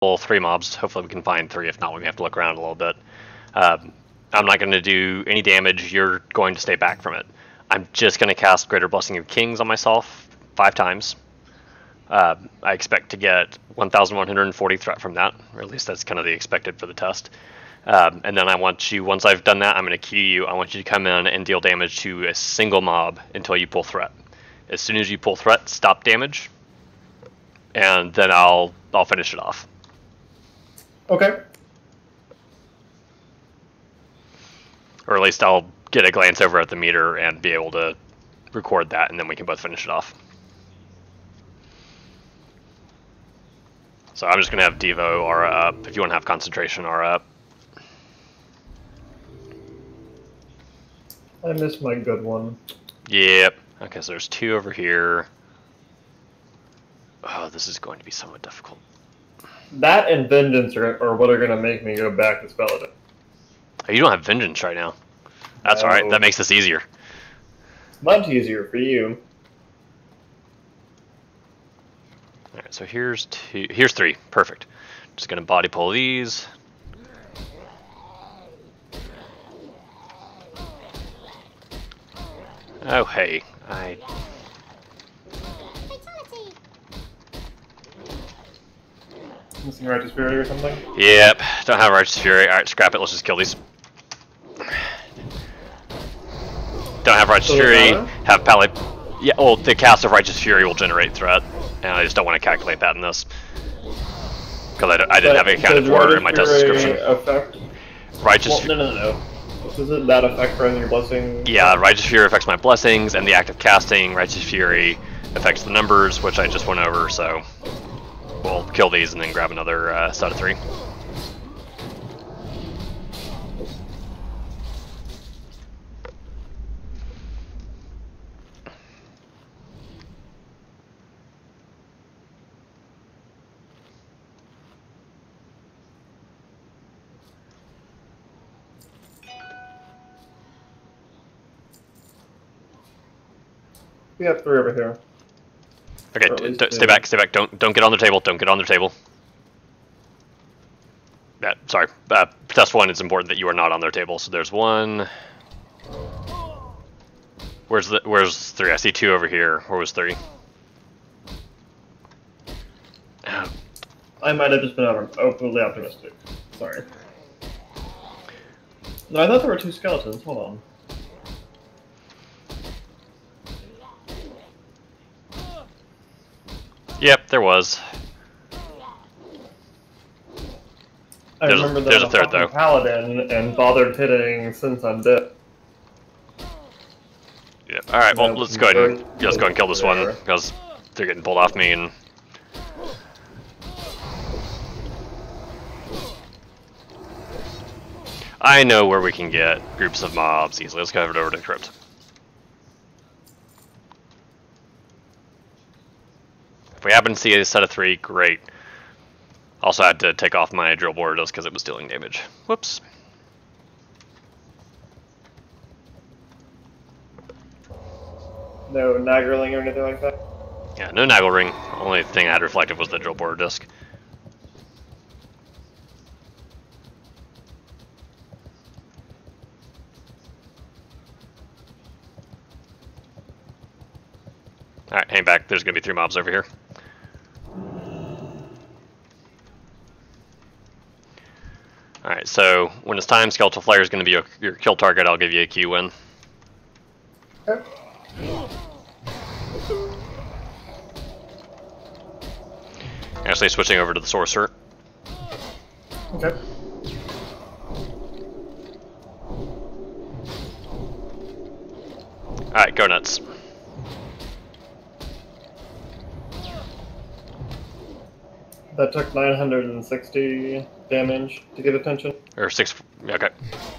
pull 3 mobs. Hopefully we can find 3. If not, we may have to look around a little bit. I'm not going to do any damage. You're going to stay back from it. I'm just going to cast Greater Blessing of Kings on myself 5 times. I expect to get 1,140 threat from that, or at least that's kind of the expected for the test. And then I want you, once I've done that, I'm going to queue you. I want you to come in and deal damage to a single mob until you pull threat. As soon as you pull threat, stop damage, and then I'll finish it off. Okay. Or at least I'll get a glance over at the meter and be able to record that, and then we can both finish it off. So I'm just going to have Devo Aura up. If you want to have Concentration Aura up. I missed my good one. Yep. Okay, so there's 2 over here. Oh, this is going to be somewhat difficult. That and Vengeance are what are going to make me go back to Paladin. Oh, you don't have Vengeance right now. That's No. alright, that makes this easier. Much easier for you. Alright, so here's 3. Perfect. Just gonna body pull these. Oh hey, Missing Righteous Fury or something? Yep, don't have Righteous Fury. Alright, scrap it, let's just kill these. Don't have Righteous Fury, have Paladin. Yeah, well, the cast of Righteous Fury will generate threat, and I just don't want to calculate that in this. Because I didn't have it accounted for in my test description. Effect? Righteous Well, no. Doesn't that affect running your blessing? Yeah, Righteous Fury affects my blessings, and the act of casting Righteous Fury affects the numbers, which I just went over, so we'll kill these and then grab another set of 3. We have 3 over here. Okay, stay back. Don't get on the table. Don't get on the table. Yeah, sorry. Test 1, it's important that you are not on their table. So there's 1. Where's 3? I see 2 over here. Where was 3? I might have just been overly optimistic. Sorry. No, I thought there were 2 skeletons. Hold on. Yep, there was. I remember there's a third though. Paladin and bothered hitting since I'm dead. Yep. All right. Well, let's go ahead and kill this one because they're getting pulled off me and. I know where we can get groups of mobs easily. Let's go over to Crypt. If we happen to see a set of 3, great. Also had to take off my drill board just because it was dealing damage. Whoops. No Naggerling or anything like that? Yeah, no Naggle Ring. Only thing I had reflective was the drill board disc. Alright, hang back. There's going to be 3 mobs over here. Alright, so when it's time, Skeletal Flare is going to be your kill target. I'll give you a Q win. Okay. Actually, switching over to the Sorcerer. Okay. Alright, go nuts. That took 960 damage to get attention. Or 6. Okay,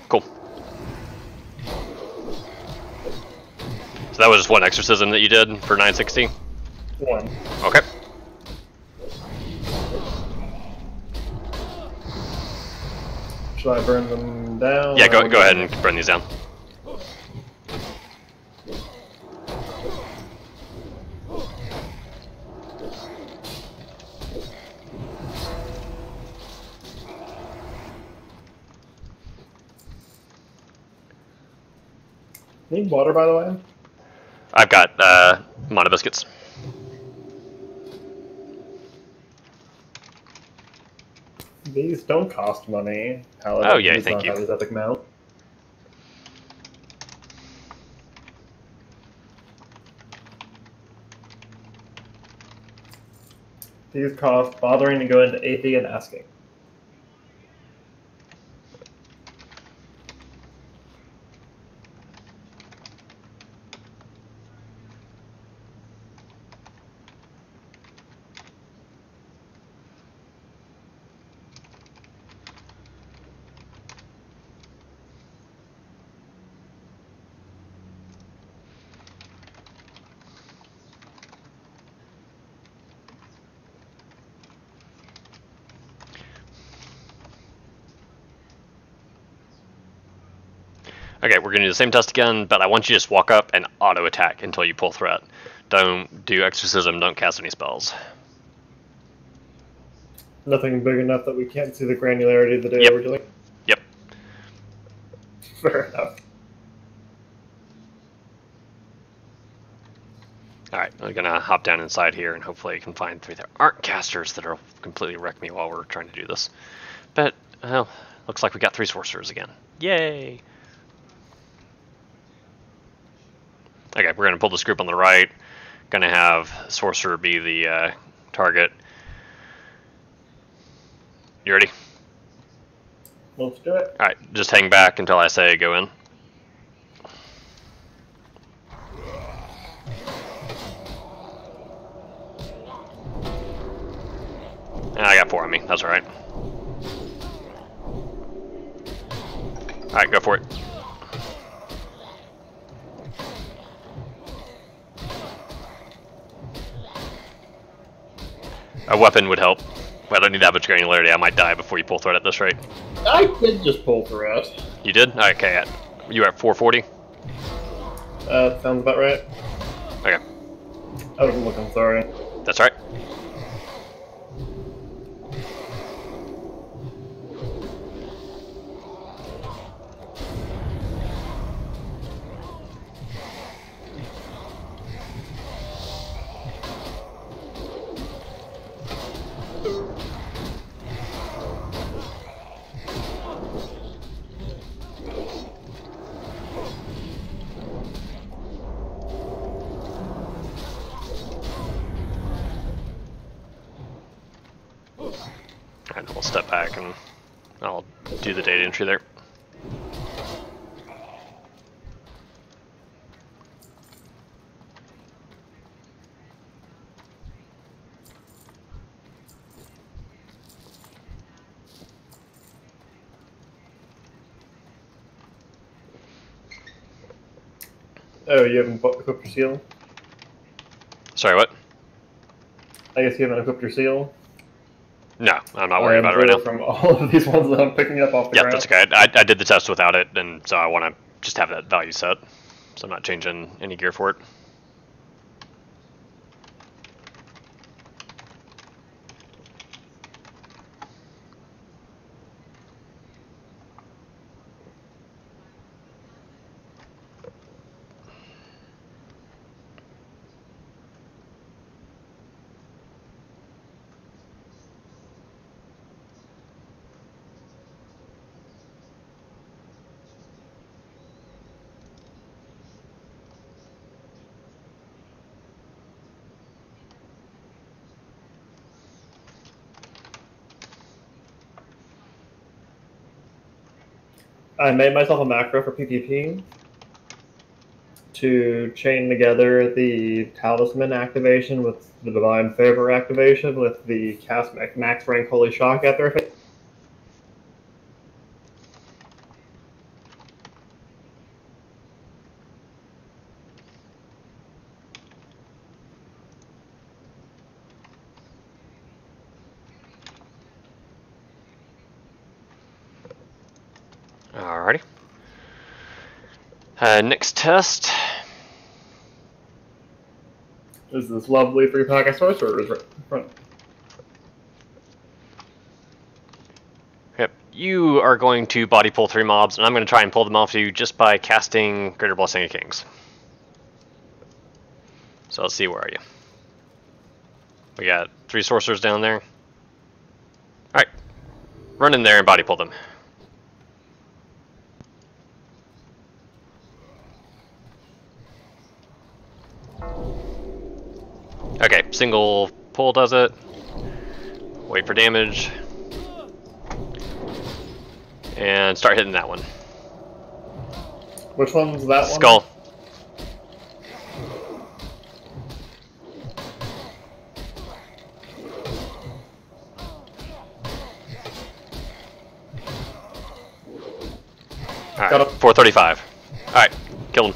cool. So that was just 1 exorcism that you did for 960? 1. Okay. Should I burn them down? Yeah, go ahead and burn these down. Need water, by the way? I've got mana biscuits. These don't cost money. Paladin Oh, yeah, does thank not you. have his epic mount. These cost bothering to go into AP and asking. Okay, we're gonna do the same test again, but I want you to just walk up and auto attack until you pull threat. Don't do exorcism, don't cast any spells. Nothing big enough that we can't see the granularity of the data Yep. we're doing. Yep. Fair enough. Alright, I'm gonna hop down inside here and hopefully I can find 3. There aren't casters that'll completely wreck me while we're trying to do this. But, well, looks like we got 3 sorcerers again. Yay! Okay, we're gonna pull this group on the right. Gonna have sorcerer be the target. You ready? Let's do it. Alright, just hang back until I say go in. I got 4 on me, that's alright. Alright, go for it. A weapon would help. I don't need that much granularity, I might die before you pull threat at this rate. I did just pull threat. You did? Okay, you at 440? Sounds about right. Okay. I wasn't looking, sorry. That's right. And we'll step back and I'll do the data entry there. Oh, you haven't equipped your seal? Sorry, what? I guess you haven't equipped your seal? No, I'm not worried about it right now. From all of these ones that I'm picking up off the ground. That's okay. I did the test without it, and so I want to just have that value set. So I'm not changing any gear for it. I made myself a macro for PvP to chain together the Talisman activation with the Divine Favor activation with the cast max rank Holy Shock after effect. Alrighty. Next test. Is this lovely 3-pack of sorcerers right in front? Yep, you are going to body pull 3 mobs, and I'm going to try and pull them off you just by casting Greater Blessing of Kings. So let's see, where are you? We got 3 sorcerers down there. Alright, run in there and body pull them. Okay, single pull does it. Wait for damage. And start hitting that one. Which one's that one? Skull. Alright, 435. Alright, kill him.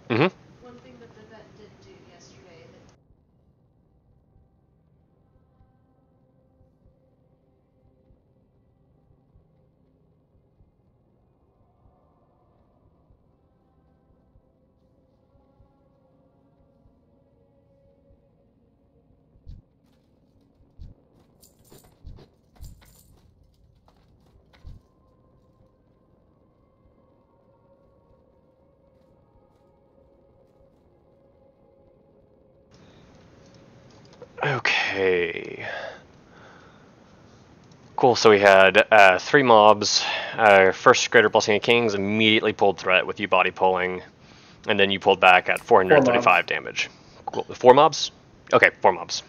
Mm-hmm. One thing that the vet did do yesterday that Okay. Cool, so we had 3 mobs. First Greater Blessing of Kings immediately pulled threat with you body pulling, and then you pulled back at 435 damage. Cool. 4 mobs? Okay, 4 mobs.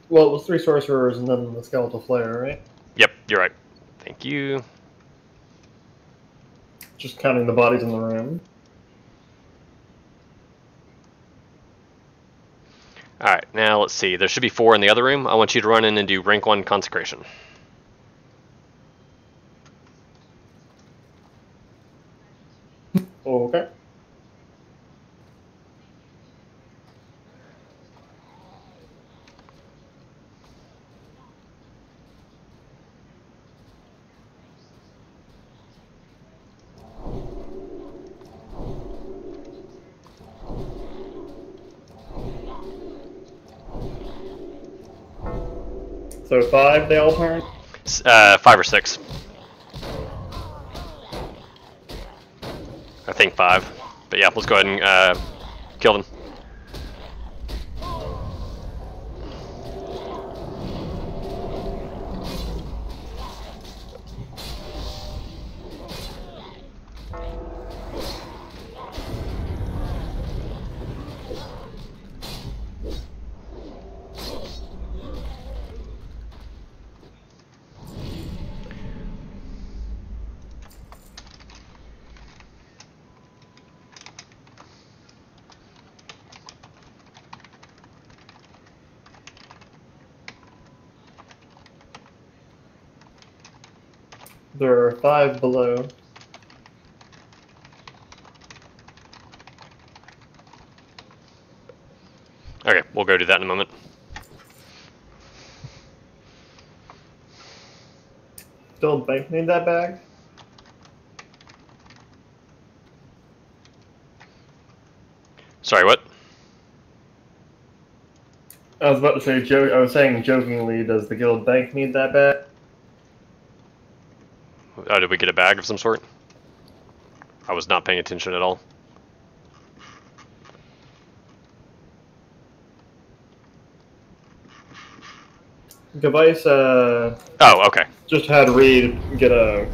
Well, it was 3 sorcerers and then the skeletal flare, right? Yep, you're right. Thank you. Just counting the bodies in the room. Alright, now let's see. There should be 4 in the other room. I want you to run in and do rank 1 consecration. Okay. So 5, they all turn? 5 or 6. I think 5. But yeah, let's go ahead and kill them. There are 5 below. Okay, we'll go do that in a moment. Still bank need that bag? Sorry, what? I was about to say, I was saying jokingly, does the guild bank need that bag? Oh, did we get a bag of some sort? I was not paying attention at all. Device, Oh, okay. just had Reed get a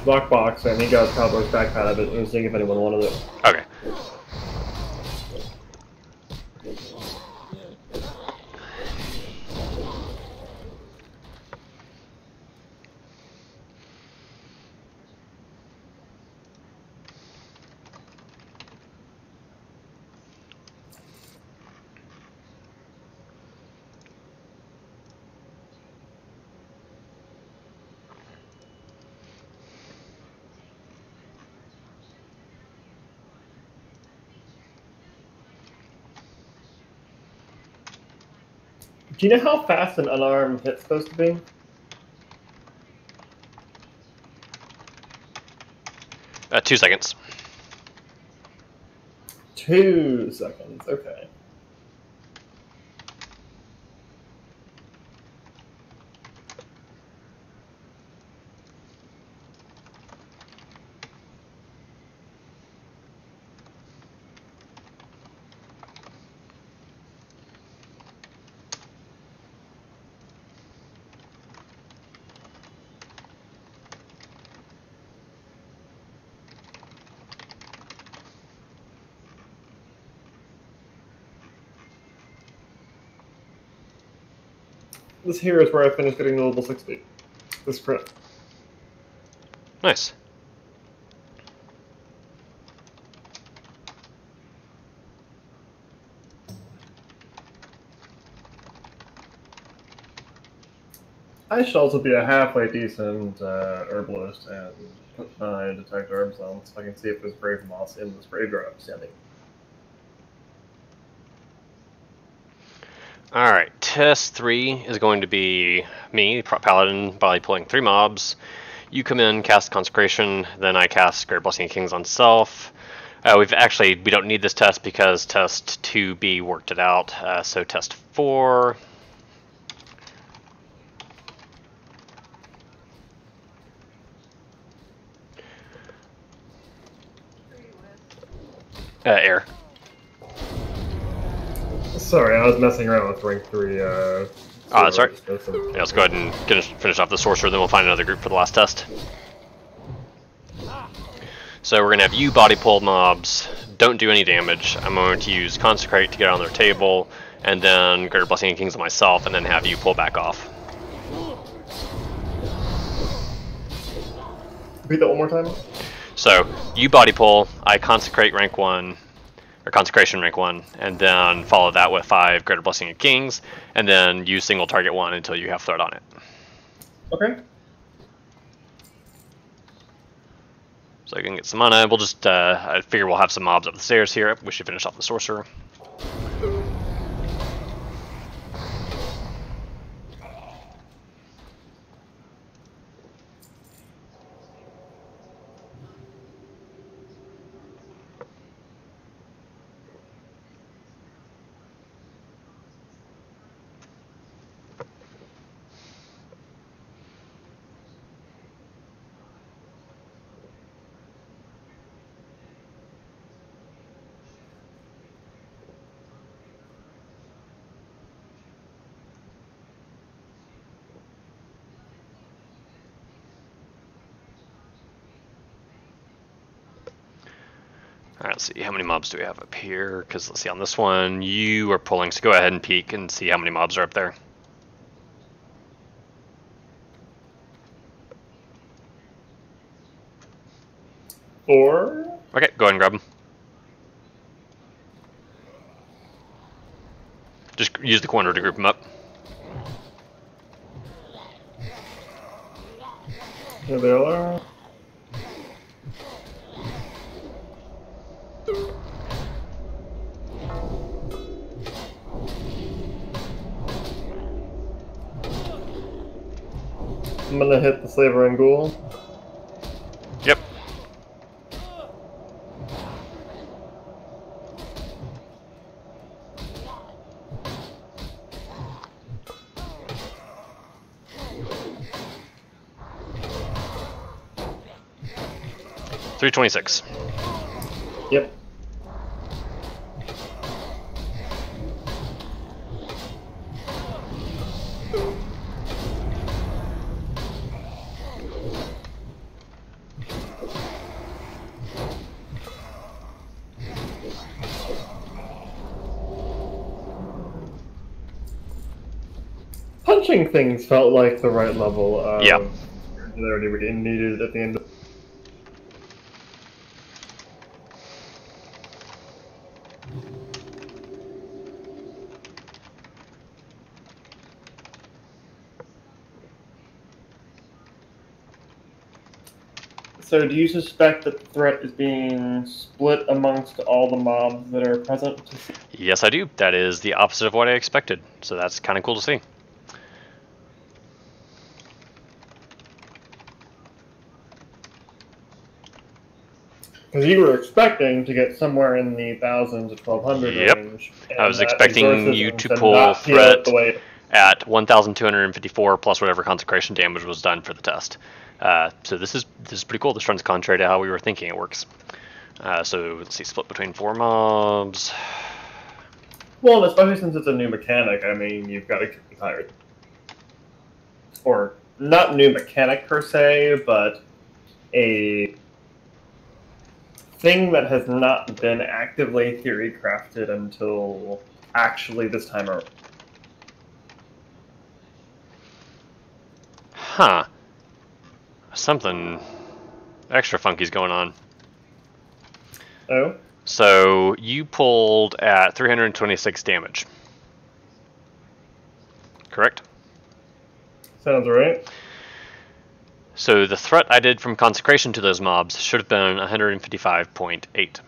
lockbox and he got his cowboy's backpack out of it and was seeing if anyone wanted it. Okay. Do you know how fast an unarmed hit's supposed to be? 2 seconds. 2 seconds, okay. This here is where I finished getting to level 60. This crit. Nice. I should also be a halfway decent herbalist and put my detect herbs on so I can see if there's grave moss in this graveyard I'm standing. Alright, test 3 is going to be me, Prot Paladin, by pulling 3 mobs. You come in, cast Consecration, then I cast Great Blessing of Kings on self. We don't need this test because test 2B worked it out, so test 4. Air. Sorry, I was messing around with rank 3. That's right. Yeah, let's go ahead and finish off the sorcerer, then we'll find another group for the last test. So we're going to have you body pull mobs, don't do any damage. I'm going to use Consecrate to get on their table, and then Greater Blessing of Kings on myself, and then have you pull back off. Repeat that one more time? So, you body pull, I Consecrate rank 1, or Consecration rank 1, and then follow that with 5 Greater Blessing of Kings, and then you single target 1 until you have threat on it. Okay. So I can get some mana. We'll just, I figure we'll have some mobs up the stairs here. We should finish off the sorcerer. Alright, let's see, how many mobs do we have up here? Because let's see, on this one, you are pulling, so go ahead and peek and see how many mobs are up there. Four. Okay, go ahead and grab them. Just use the corner to group them up. Here they are. I'm gonna hit the Slaver and Ghoul. Yep. $326. Yep. Punching things felt like the right level of regularity we needed at the end of. So do you suspect that the threat is being split amongst all the mobs that are present? Yes, I do. That is the opposite of what I expected. So that's kind of cool to see. Because you were expecting to get somewhere in the 1,000 to 1,200 Yep. range. I was and expecting you exorcism to not pull heal it threat the way at 1,254 plus whatever consecration damage was done for the test. So this is pretty cool. This runs contrary to how we were thinking it works. So let's see, split between 4 mobs. Well, especially since it's a new mechanic, I mean, you've got to keep it higher. Or, not new mechanic per se, but a thing that has not been actively theory crafted until actually this time around. Huh. Something extra funky's going on. Oh? So you pulled at 326 damage. Correct? Sounds right. So the threat I did from consecration to those mobs should have been 155.8.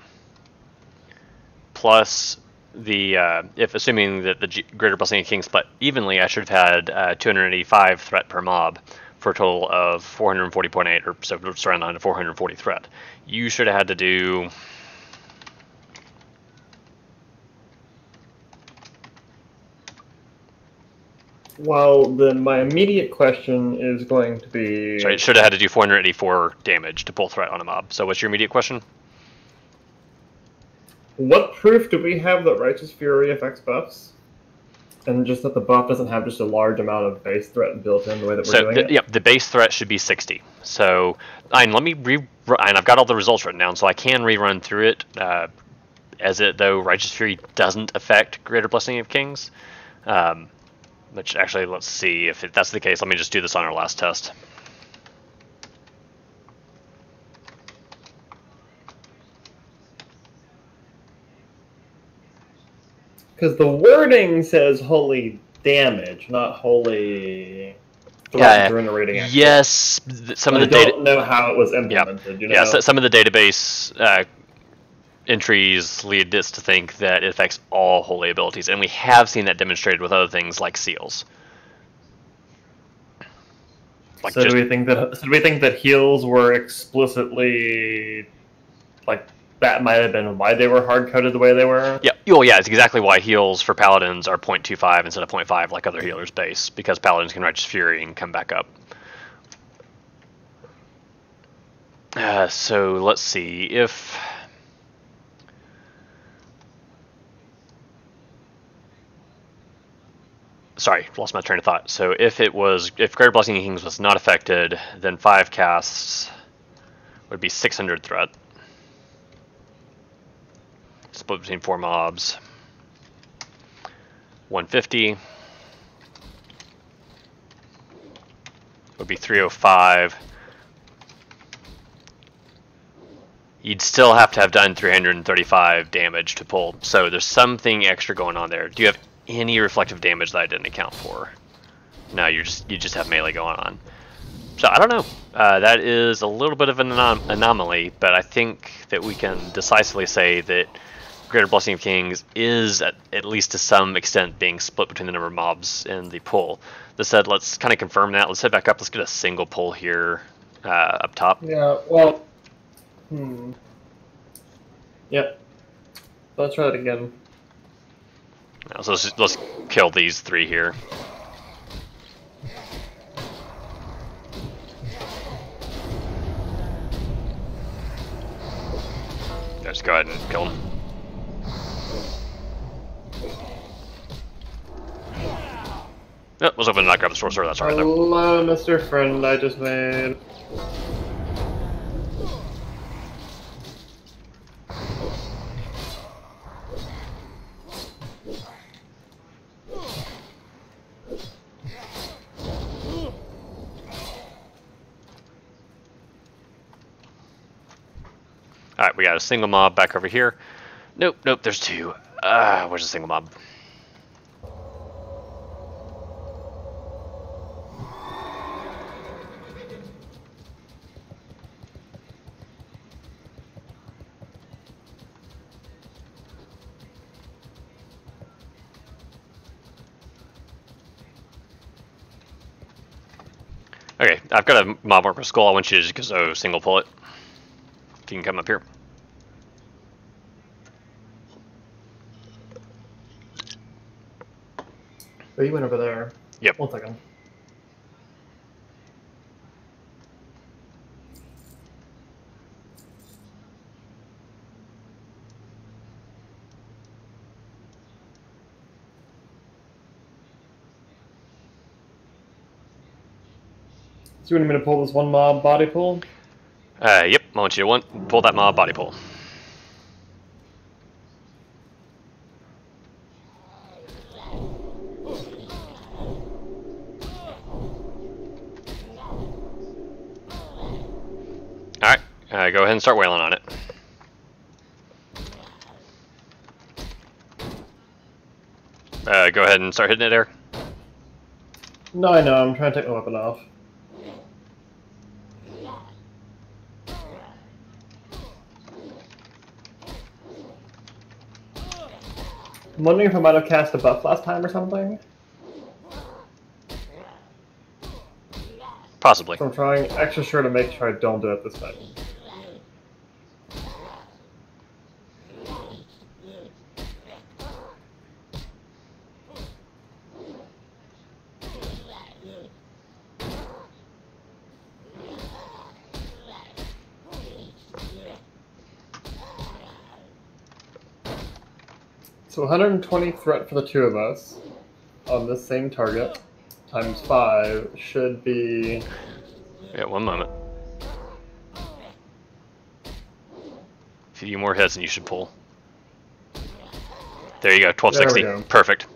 Plus the, if assuming that the Greater Blessing of Kings split evenly, I should have had 285 threat per mob for a total of 440.8, or so it's around 440 threat. You should have had to do... Well, then my immediate question is going to be... Sorry, it should have had to do 484 damage to pull threat on a mob. So what's your immediate question? What proof do we have that Righteous Fury affects buffs? And just that the buff doesn't have just a large amount of base threat built in the way that we're doing it? Yep, the base threat should be 60. So, and let me and I've got all the results written down, so I can rerun through it. As it though Righteous Fury doesn't affect Greater Blessing of Kings. Which actually, let's see if that's the case. Let me just do this on our last test. Because the wording says holy damage, not holy during the rating action. Yes, some of the data. I don't know how it was implemented. You know? Yeah, so some of the database entries lead us to think that it affects all holy abilities, and we have seen that demonstrated with other things like seals. Like so, do we think that heals were explicitly like that? Might have been why they were hard coded the way they were. Yeah, well, yeah, it's exactly why heals for paladins are 0.25 instead of 0.5 like other healers base, because paladins can Righteous Fury and come back up. So let's see if. Sorry, lost my train of thought. So if Greater Blessing of Kings was not affected, then 5 casts would be 600 threat. Split between 4 mobs. 150 would be 305. You'd still have to have done 335 damage to pull. So there's something extra going on there. Do you have any reflective damage that I didn't account for? No, you just have melee going on. So I don't know. That is a little bit of an anomaly, but I think that we can decisively say that Greater Blessing of Kings is at least to some extent being split between the number of mobs and the pull. That said, let's kind of confirm that. Let's head back up. Let's get a single pull here up top. Yeah. Well. Yep. Let's try it again. So let's kill these 3 here. Let's go ahead and kill them. Oh, was hoping to not grab the sorcerer. That's alright though. Hello, Mr. Friend I just made. Alright, we got a single mob back over here. Nope, there's 2. Where's the single mob? I've got a mob worker skull. I want you to just go single pull it. If you can come up here. Oh, you went over there. Yep. 1 second. So you want me to pull this one mob body pull? Yep. I want you to pull that mob body pull. Alright, go ahead and start wailing on it. Go ahead and start hitting it, Eric. No, I know. I'm trying to take my weapon off. I'm wondering if I might have cast a buff last time or something. Possibly. So I'm trying extra sure to make sure I don't do it this time. So 120 threat for the two of us on this same target times 5 should be... Yeah, 1 moment. If you do more hits, then you should pull. There you go, 1260. There we go. Perfect.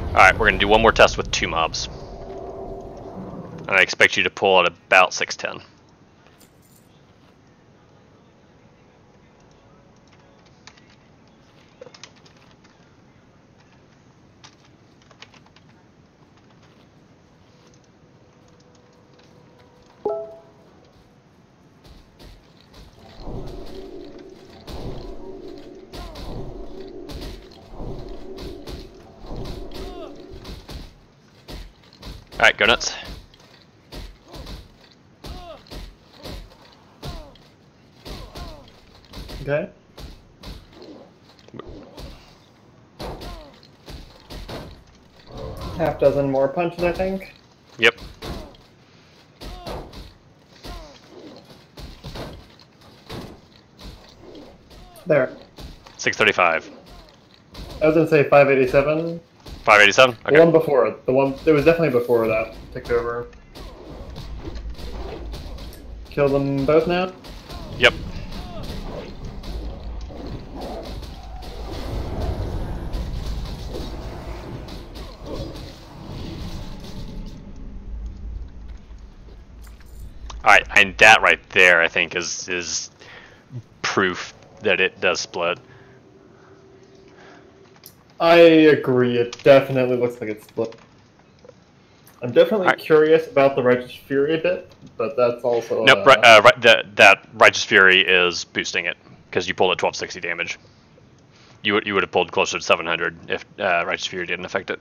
Alright, we're going to do one more test with 2 mobs. And I expect you to pull at about 610. Alright, go nuts. Okay. Half dozen more punches, I think. Yep. There. 635. I was gonna say 587. 587? Okay. The one before it. It was definitely before that. Ticked over. Kill them both now? Yep. Alright, and that right there, I think, is proof that it does split. I agree, it definitely looks like it's split. I'm definitely curious about the Righteous Fury bit, but that's also... Nope, that Righteous Fury is boosting it, because you pulled at 1260 damage. You would have pulled closer to 700 if Righteous Fury didn't affect it.